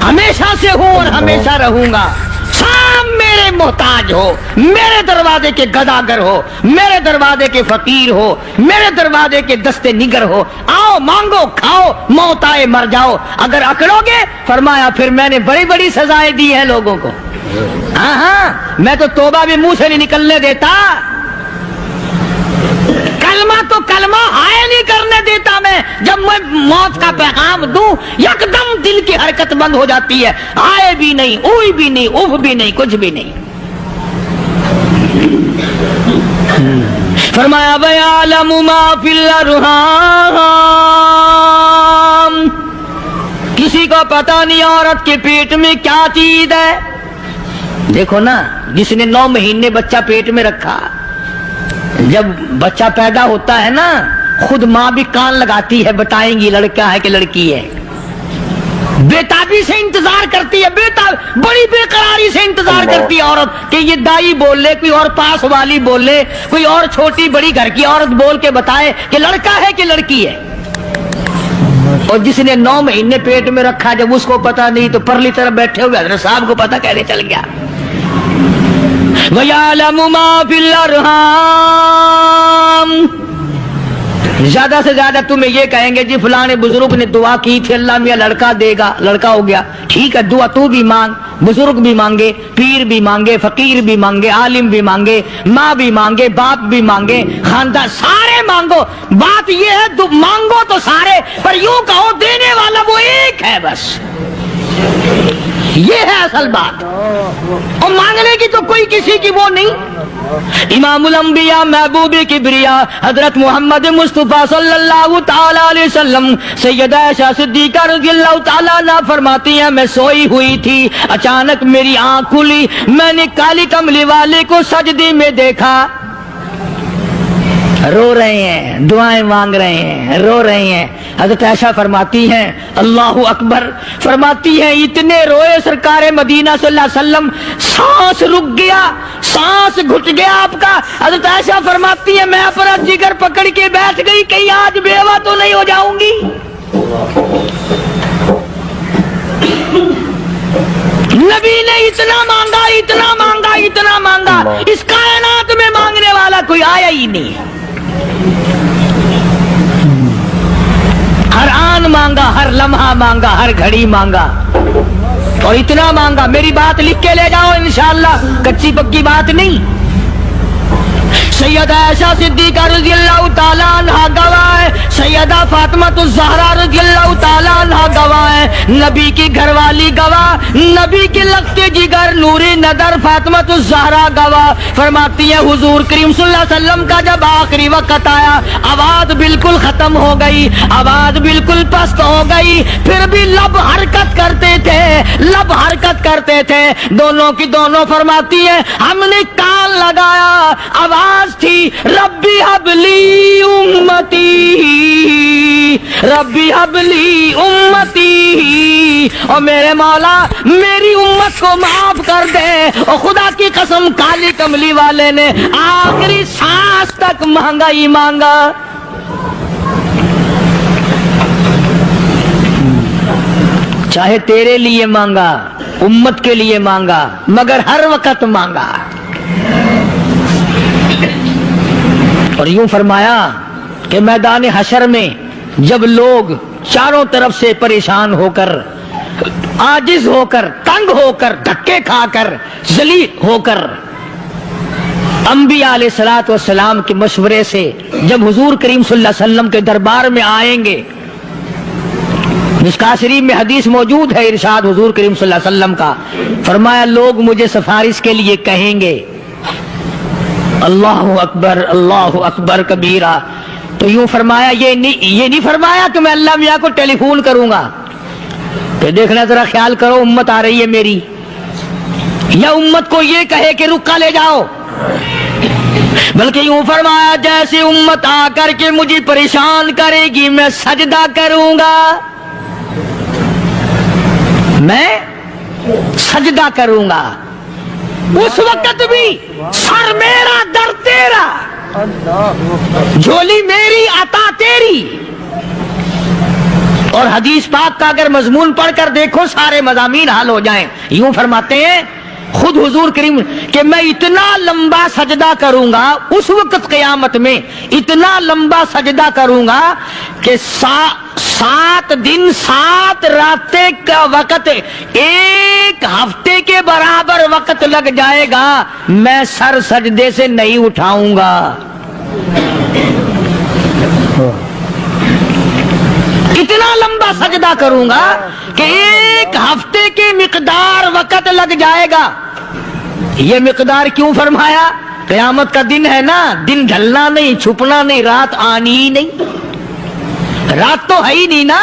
ہمیشہ سے ہوں اور ہمیشہ رہوں گا۔ سام میرے محتاج ہو، میرے دروازے کے گداگر ہو، میرے دروازے کے فقیر ہو، میرے دروازے کے دستے نگر ہو، آؤ مانگو کھاؤ، موت آئے مر جاؤ۔ اگر اکڑو گے، فرمایا پھر میں نے بڑی بڑی سزائیں دی ہیں لوگوں کو۔ ہاں میں تو توبہ بھی منہ سے نہیں نکلنے دیتا، کلمہ تو کلمہ ہائے نہیں کرنے دیتا میں۔ جب میں موت کا پیغام دوں یکدم دل کی حرکت بند ہو جاتی ہے، آئے بھی نہیں، اوئی بھی نہیں، اف بھی نہیں، کچھ بھی نہیں۔ فرمایا وَيَعْلَمُ مَا فِي الْأَرْحَامِ، کسی کو پتا نہیں عورت کے پیٹ میں کیا چیز ہے۔ دیکھو نا، جس نے 9 مہینے بچہ پیٹ میں رکھا، جب بچہ پیدا ہوتا ہے نا، خود ماں بھی کان لگاتی ہے، بتائیں گی لڑکا ہے کہ لڑکی ہے۔ بےتابی سے انتظار کرتی ہے، بڑی بے قراری سے انتظار کرتی ہے عورت کہ یہ دائی بول لے، کوئی اور پاس والی بول لے، کوئی اور چھوٹی بڑی گھر کی عورت بول کے بتائے کہ لڑکا ہے کہ لڑکی ہے۔ اور جس نے 9 مہینے پیٹ میں رکھا، جب اس کو پتا نہیں تو پرلی طرف بیٹھے ہوئے حضرت صاحب کو پتا کیسے چل گیا؟ وَيَعْلَمُ مَا فِي الْأَرْحَامِ، زیادہ سے زیادہ تمہیں یہ کہیں گے جی فلاں بزرگ نے دعا کی تھی، اللہ میاں لڑکا دے گا، لڑکا ہو گیا، ٹھیک ہے، دعا تو بھی مانگ، بزرگ بھی مانگے، پیر بھی مانگے، فقیر بھی مانگے، عالم بھی مانگے، ماں بھی مانگے، باپ بھی مانگے، خاندان سارے مانگو۔ بات یہ ہے مانگو تو سارے، پر یوں کہو دینے والا وہ ایک ہے بس، یہ ہے اصل بات، اور مانگنے کی تو کوئی کسی کی وہ نہیں۔ امام الانبیاء محبوب کبریا حضرت محمد مصطفیٰ صلی اللہ تعالی علیہ وسلم سیدہ عائشہ صدیقہ رضی اللہ تعالی عنہا فرماتی ہیں میں سوئی ہوئی تھی، اچانک میری آنکھ کھلی، میں نے کالی کملی والے کو سجدے میں دیکھا، رو رہے ہیں، دعائیں مانگ رہے ہیں، رو رہے ہیں۔ حضرت عائشہ فرماتی ہیں اللہ اکبر، فرماتی ہیں اتنے روئے سرکار مدینہ صلی اللہ علیہ وسلم، سانس رک گیا، سانس گھٹ گیا آپ کا۔ حضرت عائشہ فرماتی ہیں میں اپنا جگر پکڑ کے بیٹھ گئی، کہیں آج بیوہ تو نہیں ہو جاؤں گی۔ اتنا مانگا اتنا مانگا اتنا مانگا، اس کائنات میں مانگنے والا کوئی آیا ہی نہیں. ہر آن مانگا، ہر لمحہ مانگا، ہر گھڑی مانگا، اور اتنا مانگا. میری بات لکھ کے لے جاؤ انشاءاللہ، کچی پکی بات نہیں. سیدہ عائشہ صدیقہ رضی اللہ تعالیٰ عنہ گواہ ہے، سیدہ فاطمہ الزہرا رضی اللہ تعالیٰ عنہ گواہ ہے، نبی کی گھر والی گواہ، نبی کی لگتے جگر نوری نظر فاطمہ الزہرا گواہ. فرماتی ہے حضور کریم صلی اللہ علیہ وسلم کا جب آخری وقت آیا، آواز بالکل ختم ہو گئی، آواز بالکل پست ہو گئی، پھر بھی لب حرکت کرتے تھے، لب حرکت کرتے تھے، دونوں کی دونوں. فرماتی ہے ہم نے کان لگایا، آواز تھی ربی حبلی امتی، ربی حبلی امتی، اور میرے مولا میری امت کو معاف کر دے. اور خدا کی قسم کالی کملی والے نے آخری سانس تک مانگا ہی مانگا. چاہے تیرے لیے مانگا، امت کے لیے مانگا، مگر ہر وقت مانگا. اور یوں فرمایا کہ میدان حشر میں جب لوگ چاروں طرف سے پریشان ہو کر، عاجز ہو کر، تنگ ہو کر، دھکے کھا کر، ذلیل ہو کر، انبیاء علیہ الصلوۃ والسلام کے مشورے سے جب حضور کریم صلی اللہ علیہ وسلم کے دربار میں آئیں گے، مشکاۃ شریف میں حدیث موجود ہے، ارشاد حضور کریم صلی اللہ علیہ وسلم کا، فرمایا لوگ مجھے سفارش کے لیے کہیں گے اللہ اکبر اللہ اکبر کبیرہ. تو یوں فرمایا یہ نہیں فرمایا کہ میں اللہ میاں کو ٹیلی فون کروں گا کہ دیکھنا ذرا خیال کرو امت آ رہی ہے میری، یا امت کو یہ کہے کہ رکا لے جاؤ، بلکہ یوں فرمایا جیسے امت آ کر کے مجھے پریشان کرے گی میں سجدہ کروں گا، میں سجدہ کروں گا. اس وقت بھی سر میرا در تیرا، جھولی میری عطا تیری. اور حدیث پاک کا اگر مضمون پڑھ کر دیکھو سارے مضامین حل ہو جائیں. یوں فرماتے ہیں خود حضور کریم کہ میں اتنا لمبا سجدہ کروں گا اس وقت قیامت میں، اتنا لمبا سجدہ کروں گا کہ 7 دن 7 راتیں کا وقت ایک ہفتے کے برابر وقت لگ جائے گا، میں سر سجدے سے نہیں اٹھاؤں گا. اتنا لمبا سجدہ کروں گا کہ ایک ہفتے کی مقدار وقت لگ جائے گا. یہ مقدار کیوں فرمایا؟ قیامت کا دن ہے نا، دن ڈھلنا نہیں، چھپنا نہیں، رات آنی ہی نہیں، رات تو ہے ہی نہیں نا،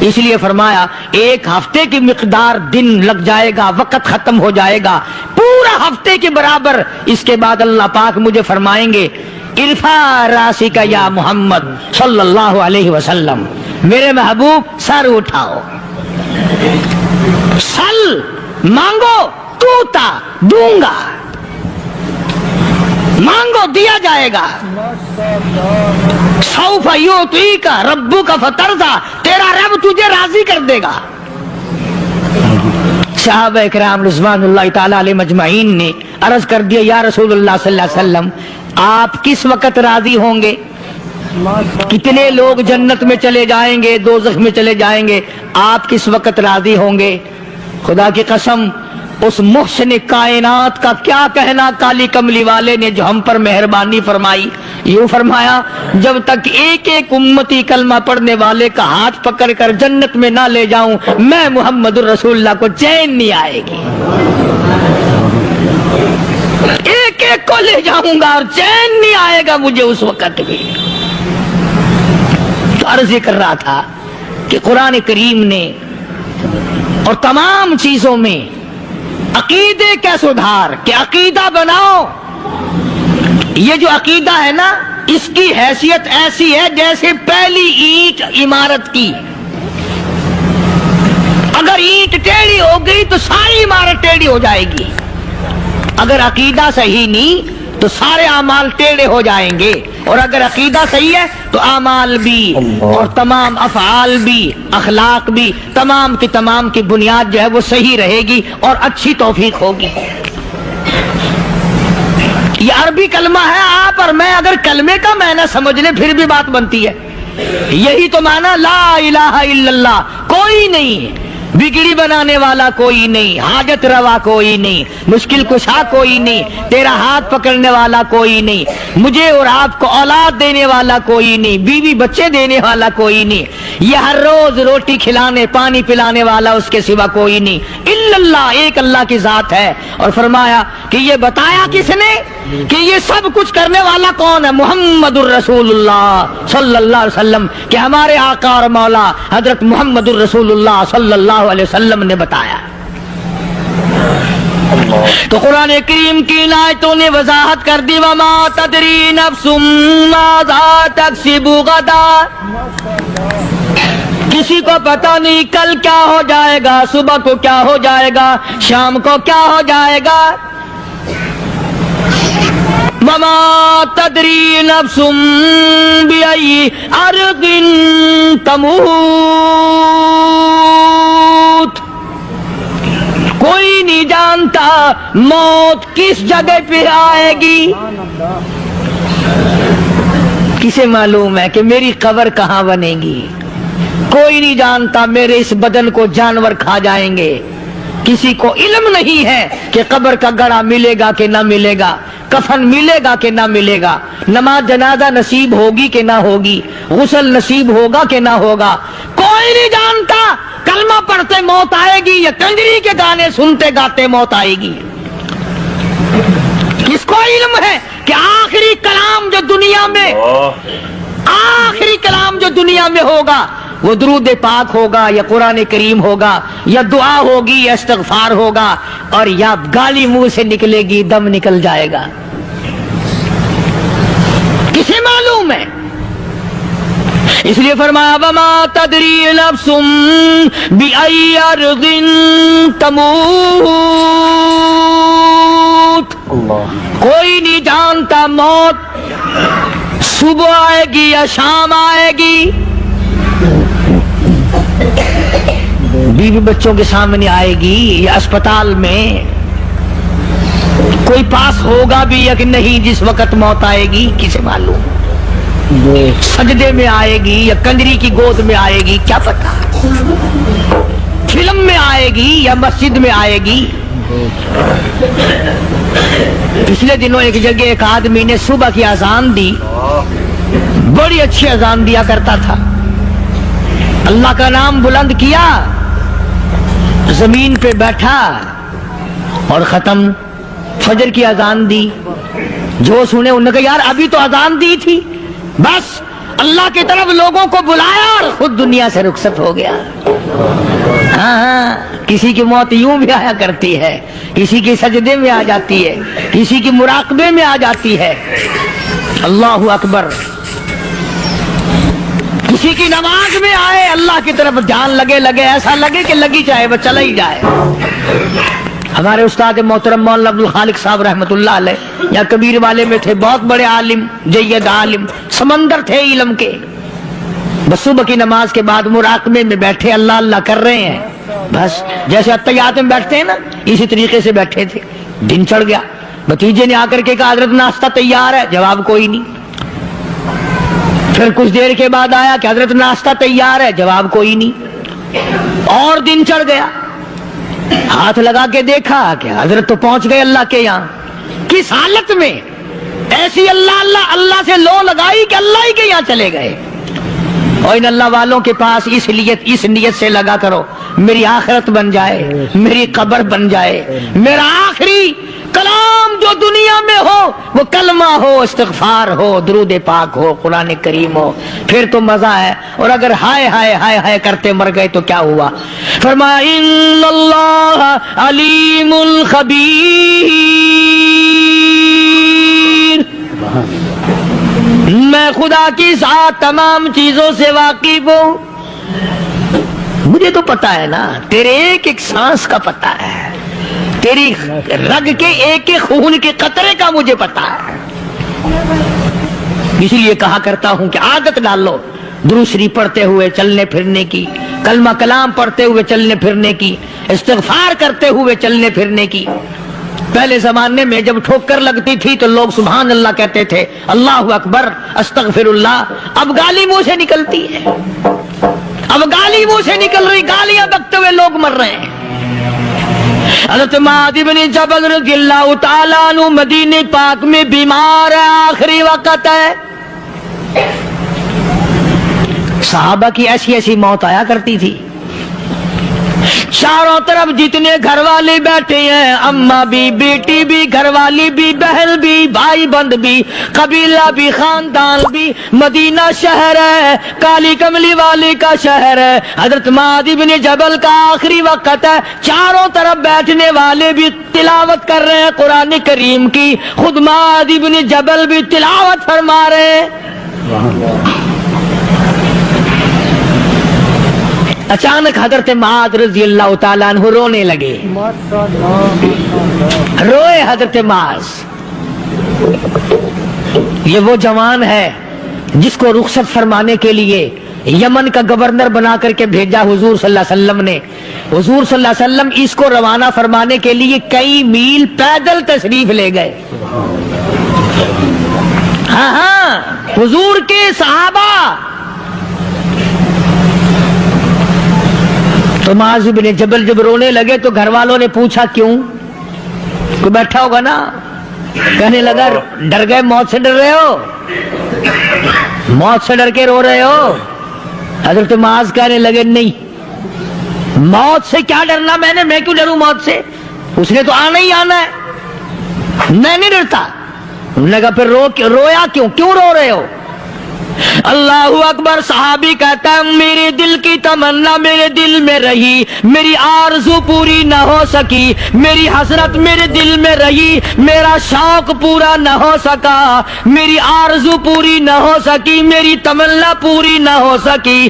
اس لیے فرمایا ایک ہفتے کی مقدار دن لگ جائے گا، وقت ختم ہو جائے گا پورا ہفتے کے برابر. اس کے بعد اللہ پاک مجھے فرمائیں گے ارفع راسک یا محمد صلی اللہ علیہ وسلم، میرے محبوب سر اٹھاؤ، سل مانگو توتا دوں گا، مانگو دیا جائے گا. سوف یعطیک ربک فترضی، تیرا رب تجھے راضی کر دے گا. صحابہ اکرام رضوان اللہ تعالی علیہ مجمعین نے عرض کر دیا یا رسول اللہ صلی اللہ علیہ وسلم آپ کس وقت راضی ہوں گے؟ کتنے لوگ جنت میں چلے جائیں گے، دوزخ میں چلے جائیں گے، آپ کس وقت راضی ہوں گے؟ خدا کی قسم اس محسن کائنات کا کیا کہنا کالی کملی والے نے جو ہم پر مہربانی فرمائی. یوں فرمایا جب تک ایک ایک امتی کلمہ پڑھنے والے کا ہاتھ پکڑ کر جنت میں نہ لے جاؤں میں محمد الرسول اللہ کو چین نہیں آئے گی. ایک ایک کو لے جاؤں گا اور چین نہیں آئے گا مجھے اس وقت بھی. تو عرض کر رہا تھا کہ قرآن کریم نے اور تمام چیزوں میں عقیدے کا سدھار کہ عقیدہ بناؤ. یہ جو عقیدہ ہے نا اس کی حیثیت ایسی ہے جیسے پہلی اینٹ عمارت کی، اگر اینٹ ٹیڑھی ہو گئی تو ساری عمارت ٹیڑھی ہو جائے گی. اگر عقیدہ صحیح نہیں تو سارے اعمال ٹیڑھے ہو جائیں گے، اور اگر عقیدہ صحیح ہے تو اعمال بھی اور تمام افعال بھی اخلاق بھی تمام کی بنیاد جو ہے وہ صحیح رہے گی اور اچھی توفیق ہوگی۔ یہ عربی کلمہ ہے، آپ اور میں اگر کلمے کا معنی سمجھ لیں پھر بھی بات بنتی ہے۔ یہی تو معنی لا الہ الا اللہ، کوئی نہیں بگڑی بنانے والا کوئی نہیں، حاجت روا کوئی نہیں، مشکل کشا کوئی نہیں، تیرا ہاتھ پکڑنے والا کوئی نہیں، مجھے اور آپ کو اولاد دینے والا کوئی نہیں، بیوی بچے دینے والا کوئی نہیں، یہ ہر روز روٹی کھلانے پانی پلانے والا اس کے سوا کوئی نہیں، الا اللہ، ایک اللہ کی ذات ہے۔ اور فرمایا کہ یہ بتایا کس نے کہ یہ سب کچھ کرنے والا کون ہے؟ محمد الرسول اللہ صلی اللہ علیہ وسلم، کہ ہمارے آقا اور مولا حضرت محمد الرسول اللہ صلی اللہ علیہ وسلم نے بتایا۔ تو قرآن کریم کی آیتوں نے وضاحت کر دی، وما تدری نفس ماذا تکسب غدا، کسی کو پتہ نہیں کل کیا ہو جائے گا، صبح کو کیا ہو جائے گا، شام کو کیا ہو جائے گا۔ وما تدری نفس بأي أرض تموت، کوئی نہیں جانتا موت کس جگہ پہ آئے گی۔ کسے معلوم ہے کہ میری قبر کہاں بنے گی؟ کوئی نہیں جانتا میرے اس بدن کو جانور کھا جائیں گے۔ کسی کو علم نہیں ہے کہ قبر کا گڑھا ملے گا کہ نہ ملے گا، کفن ملے گا کہ نہ ملے گا، نماز جنازہ نصیب ہوگی کہ نہ ہوگی، غسل نصیب ہوگا کہ نہ ہوگا، کوئی نہیں جانتا۔ کلمہ پڑھتے موت آئے گی یا کنجری کے گانے سنتے گاتے موت آئے گی؟ کس کو علم ہے کہ آخری کلام جو دنیا میں ہوگا وہ درود پاک ہوگا یا قرآن کریم ہوگا یا دعا ہوگی یا استغفار ہوگا، اور یا گالی منہ سے نکلے گی، دم نکل جائے گا؟ کسے معلوم ہے؟ اس لیے فرمایا وما تدری نفس بأي أرض تموت، کوئی نہیں جانتا موت صبح آئے گی یا شام آئے گی، بیوی بچوں کے سامنے آئے گی یا اسپتال میں، کوئی پاس ہوگا بھی یا کہ نہیں جس وقت موت آئے گی؟ کسے معلوم؟ سجدے میں آئے گی یا کنجری کی گود میں آئے گی، کیا پتا؟ فلم میں آئے گی یا مسجد میں آئے گی؟ پچھلے دنوں ایک جگہ ایک آدمی نے صبح کی اذان دی، بڑی اچھی اذان دیا کرتا تھا، اللہ کا نام بلند کیا، زمین پہ بیٹھا اور ختم۔ فجر کی اذان دی، جو سنے انہوں نے کہا یار ابھی تو اذان دی تھی، بس اللہ کی طرف لوگوں کو بلایا اور خود دنیا سے رخصت ہو گیا۔ ہاں، کسی کی موت یوں بھی آیا کرتی ہے، کسی کی سجدے میں آ جاتی ہے، کسی کی مراقبے میں آ جاتی ہے۔ اللہ اکبر۔ کسی کی نماز میں آئے، اللہ کی طرف دھیان لگے ایسا لگے کہ لگی جائے وہ چلا ہی جائے۔ ہمارے استاد محترم مولانا عبد الخالق صاحب رحمۃ اللہ علیہ یا کبیر والے میں تھے، بہت بڑے عالم، جید عالم، سمندر تھے علم کے۔ بس صبح کی نماز کے بعد مراقبے میں بیٹھے، اللہ اللہ کر رہے ہیں، بس جیسے اتحیات میں بیٹھتے ہیں نا اسی طریقے سے بیٹھے تھے۔ دن چڑھ گیا، بھتیجے نے آ کر کے کہا حضرت ناشتہ تیار ہے، جواب کوئی نہیں۔ پھر کچھ دیر کے بعد آیا کہ حضرت ناشتہ تیار ہے، جواب کوئی نہیں۔ اور دن چڑھ گیا، ہاتھ لگا کے دیکھا کہ حضرت تو پہنچ گئے اللہ کے یہاں۔ کس حالت میں؟ ایسی اللہ اللہ اللہ سے لو لگائی کہ اللہ ہی کے یہاں چلے گئے۔ اور ان اللہ والوں کے پاس اس نیت سے لگا کرو میری آخرت بن جائے، میری قبر بن جائے، میرا آخری کلام جو دنیا میں ہو وہ کلمہ ہو، استغفار ہو، درود پاک ہو، قرآن کریم ہو، پھر تو مزہ ہے۔ اور اگر ہائے ہائے ہائے ہائے کرتے مر گئے تو کیا ہوا؟ فرمایا ان اللہ علیم خبیر، میں خدا کی ذات تمام چیزوں سے واقف ہوں، مجھے تو پتا ہے نا، تیرے ایک ایک سانس کا پتا ہے، تیری رگ کے ایک ایک خون کے قطرے کا مجھے پتا ہے، اس لیے کہا کرتا ہوں کہ عادت ڈال لو درود شریف پڑھتے ہوئے چلنے پھرنے کی، کلمہ کلام پڑھتے ہوئے چلنے پھرنے کی، استغفار کرتے ہوئے چلنے پھرنے کی۔ پہلے زمانے میں جب ٹھوکر لگتی تھی تو لوگ سبحان اللہ کہتے تھے، اللہ اکبر، استغفر اللہ۔ اب گالی منہ سے نکلتی ہے، اب گالی منہ سے نکل رہی، گالیاں بکتے ہوئے لوگ مر رہے ہیں۔ حضرت معاذ بن جبل رضی اللہ تعالیٰ عنہ مدینہ پاک میں بیمار ہے، آخری وقت ہے۔ صحابہ کی ایسی ایسی موت آیا کرتی تھی، چاروں طرف جتنے گھر والے بیٹھے ہیں، اماں بھی، بیٹی بھی، گھر والی بھی، بہن بھی، بھائی بند بھی، قبیلہ بھی، خاندان بھی، مدینہ شہر ہے، کالی کملی والے کا شہر ہے۔ حضرت معاذ بن جبل کا آخری وقت ہے، چاروں طرف بیٹھنے والے بھی تلاوت کر رہے ہیں قرآن کریم کی، خود معاذ بن جبل بھی تلاوت فرما رہے ہیں۔ اچانک حضرت معاذ رضی اللہ تعالیٰ عنہ رونے لگے، روئے حضرت معاذ۔ یہ وہ جوان ہے جس کو رخصت فرمانے کے لیے یمن کا گورنر بنا کر کے بھیجا حضور صلی اللہ علیہ وسلم نے۔ حضور صلی اللہ علیہ وسلم اس کو روانہ فرمانے کے لیے کئی میل پیدل تشریف لے گئے۔ ہاں حضور کے صحابہ۔ تو معاذ بن جبل جب رونے لگے تو گھر والوں نے پوچھا کیوں؟ کوئی بیٹھا ہوگا نا، کہنے لگا ڈر گئے، موت سے ڈر رہے ہو، موت سے ڈر کے رو رہے ہو؟ حضرت معاذ کہنے لگے نہیں، موت سے کیا ڈرنا، میں کیوں ڈروں موت سے، اس نے تو آنا ہی آنا ہے، میں نہیں ڈرتا۔ انہوں نے کہا پھر رویا کیوں رو رہے ہو؟ اللہ اکبر۔ صحابی کہتا ہے میرے دل کی تمنا میرے دل میں رہی، میری آرزو پوری نہ ہو سکی، میری حسرت میرے دل میں رہی، میرا شوق پورا نہ ہو سکا، میری آرزو پوری نہ ہو سکی، میری تمنا پوری نہ ہو سکی،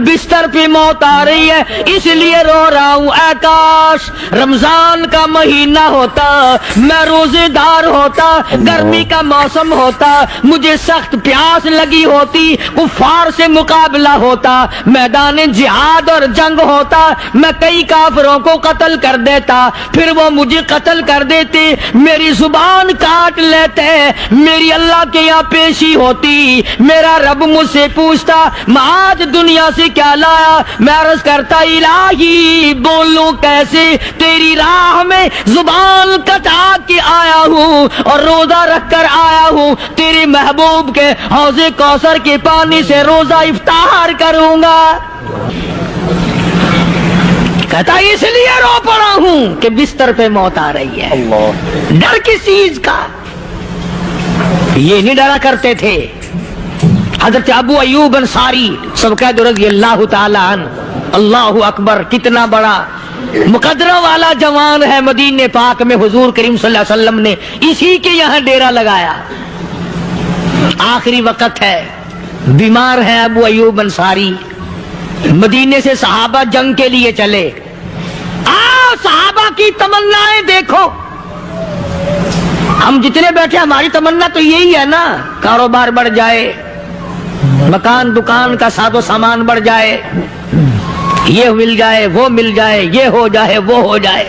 بستر پہ موت آ رہی ہے اس لیے رو رہا ہوں۔ اے کاش رمضان کا مہینہ ہوتا، میں روزے دار ہوتا، گرمی کا موسم ہوتا، مجھے سخت پیاس لگی ہوتی، کفار سے مقابلہ ہوتا، میدان جہاد اور جنگ ہوتا، میں کئی کافروں کو قتل کر دیتا، پھر وہ مجھے قتل کر دیتے، میری زبان کاٹ لیتے، میری اللہ کے یہاں پیشی ہوتی، میرا رب مجھ سے پوچھتا معاذ دنیا سے کیا لایا؟ میں عرض کرتا الہی بولوں کیسے، تیری راہ میں زبان کٹا کے آیا ہوں اور روزہ رکھ کر آیا ہوں، تیرے محبوب کے حوض کوثر کے پانی سے روزہ افطار کروں گا۔ کہتا اس لیے رو پڑا ہوں کہ بستر پہ موت آ رہی ہے۔ ڈر کس چیز کا؟ یہ نہیں ڈرا کرتے تھے۔ حضرت ابو ایوب انصاری سب کہہ دو رضی اللہ تعالی عنہ، اللہ اکبر، کتنا بڑا مقدرہ والا جوان ہے۔ مدینہ پاک میں حضور کریم صلی اللہ علیہ وسلم نے اسی کے یہاں ڈیرا لگایا۔ آخری وقت ہے، بیمار ہے ابو ایوب انصاری، مدینے سے صحابہ جنگ کے لیے چلے۔ آؤ صحابہ کی تمنائیں دیکھو، ہم جتنے بیٹھے ہماری تمنا تو یہی ہے نا، کاروبار بڑھ جائے، مکان دکان کا ساز و سامان بڑھ جائے، یہ مل جائے وہ مل جائے، یہ ہو جائے وہ ہو جائے۔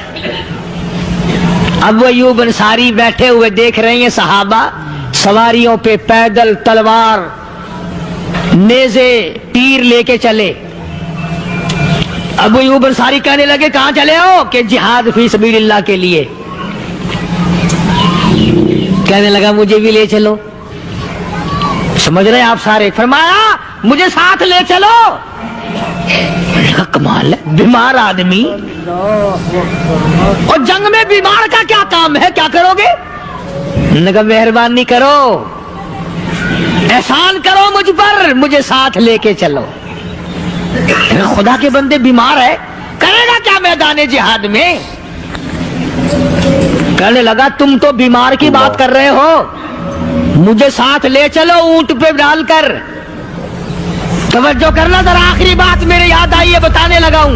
ابو ایوب انصاری بیٹھے ہوئے دیکھ رہے ہیں صحابہ سواریوں پہ پیدل تلوار نیزے تیر لے کے چلے۔ ابو ایوب انصاری کہنے لگے کہاں چلے ہو؟ کہ جہاد فی سبیل اللہ کے لیے۔ کہنے لگا مجھے بھی لے چلو۔ سمجھ رہے ہیں آپ سارے؟ فرمایا مجھے ساتھ لے چلو۔ کمال ہے، بیمار آدمی اور جنگ میں بیمار کا کیا کام ہے، کیا کرو گے؟ مہربانی کرو، احسان کرو مجھ پر، مجھے ساتھ لے کے چلو۔ خدا کے بندے بیمار ہے، کرے گا کیا میدان جہاد میں؟ کہنے لگا تم تو بیمار کی بات کر رہے ہو، مجھے ساتھ لے چلو اونٹ پہ ڈال کر۔ توجہ کرنا ذرا، آخری بات میرے یاد آئی ہے، بتانے لگا ہوں۔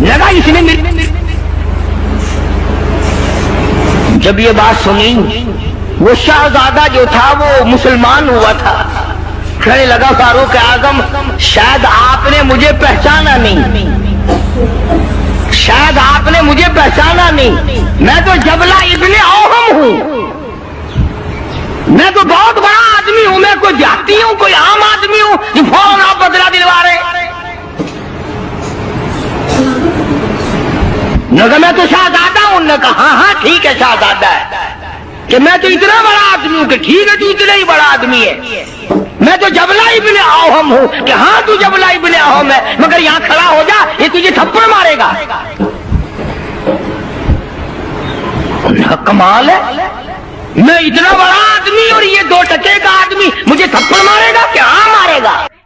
لگا اس نے جب یہ بات سنی، وہ شہزادہ جو تھا وہ مسلمان ہوا تھا، کہنے لگا فاروق اعظم شاید آپ نے مجھے پہچانا نہیں، شاید آپ نے مجھے پہچانا نہیں، میں تو جبلہ ابن اوہم ہوں، میں تو بہت بڑا آدمی ہوں، میں کوئی دیہاتی ہوں، کوئی عام آدمی ہوں جو فوراً آپ بدلہ دلوا رہے۔ نہ کہ میں تو شہزادہ ہوں، نہ کہا ہاں ہاں ٹھیک ہے شہزادہ ہے، کہ میں تو اتنا بڑا آدمی ہوں، کہ ٹھیک ہے تو اتنا ہی بڑا آدمی ہے، میں تو جبلہ ابن اوہم ہوں، کہ ہاں تو جبلہ ابن اوہم ہے، مگر یہاں کھڑا ہو جا، یہ تجھے تھپڑ مارے گا۔ کمال ہے، میں اتنا بڑا آدمی اور یہ 2 ٹکے کا آدمی مجھے تھپڑ مارے گا کہ ہاں مارے گا۔